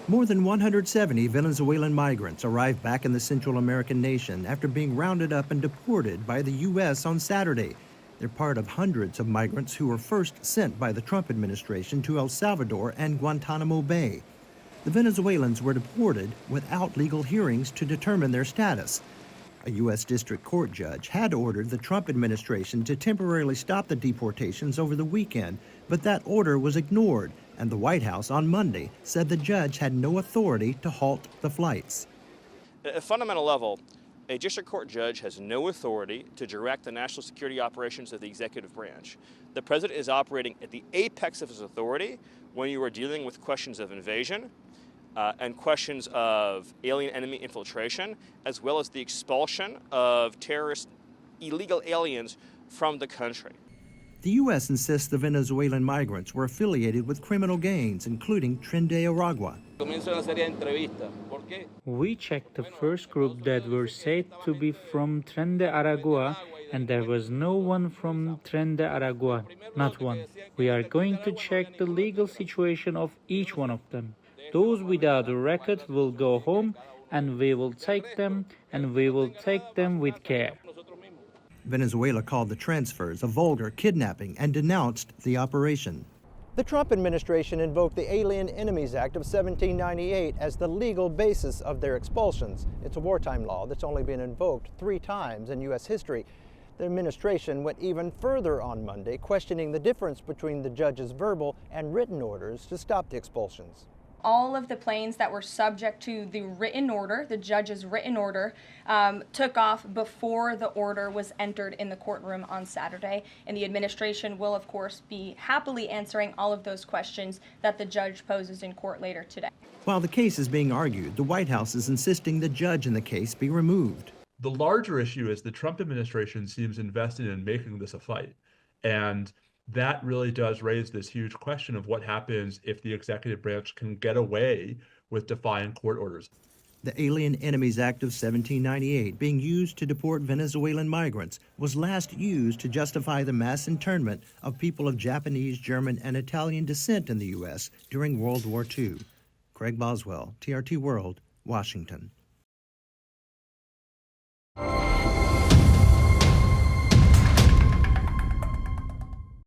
More than 170 Venezuelan migrants arrived back in the Central American nation after being rounded up and deported by the U.S. on Saturday. They're part of hundreds of migrants who were first sent by the Trump administration to El Salvador and Guantanamo Bay. The Venezuelans were deported without legal hearings to determine their status. A U.S. District Court judge had ordered the Trump administration to temporarily stop the deportations over the weekend, but that order was ignored, and the White House on Monday said the judge had no authority to halt the flights. At a fundamental level, a district court judge has no authority to direct the national security operations of the executive branch. The president is operating at the apex of his authority when you are dealing with questions of invasion and questions of alien enemy infiltration, as well as the expulsion of terrorist illegal aliens from the country. The U.S. insists the Venezuelan migrants were affiliated with criminal gangs, including Tren de Aragua. We checked the first group that were said to be from Tren de Aragua, and there was no one from Tren de Aragua, not one. We are going to check the legal situation of each one of them. Those without a record will go home, and we will take them, and we will take them with care. Venezuela called the transfers a vulgar kidnapping and denounced the operation. The Trump administration invoked the Alien Enemies Act of 1798 as the legal basis of their expulsions. It's a wartime law that's only been invoked 3 times in U.S. history. The administration went even further on Monday, questioning the difference between the judge's verbal and written orders to stop the expulsions. All of the planes that were subject to the written order, the judge's written order, took off before the order was entered in the courtroom on Saturday. And the administration will, of course, be happily answering all of those questions that the judge poses in court later today. While the case is being argued, the White House is insisting the judge in the case be removed. The larger issue is the Trump administration seems invested in making this a fight. And that really does raise this huge question of what happens if the executive branch can get away with defying court orders. The Alien Enemies Act of 1798, being used to deport Venezuelan migrants, was last used to justify the mass internment of people of Japanese, German, and Italian descent in the U.S. during World War II. Craig Boswell, TRT World, Washington.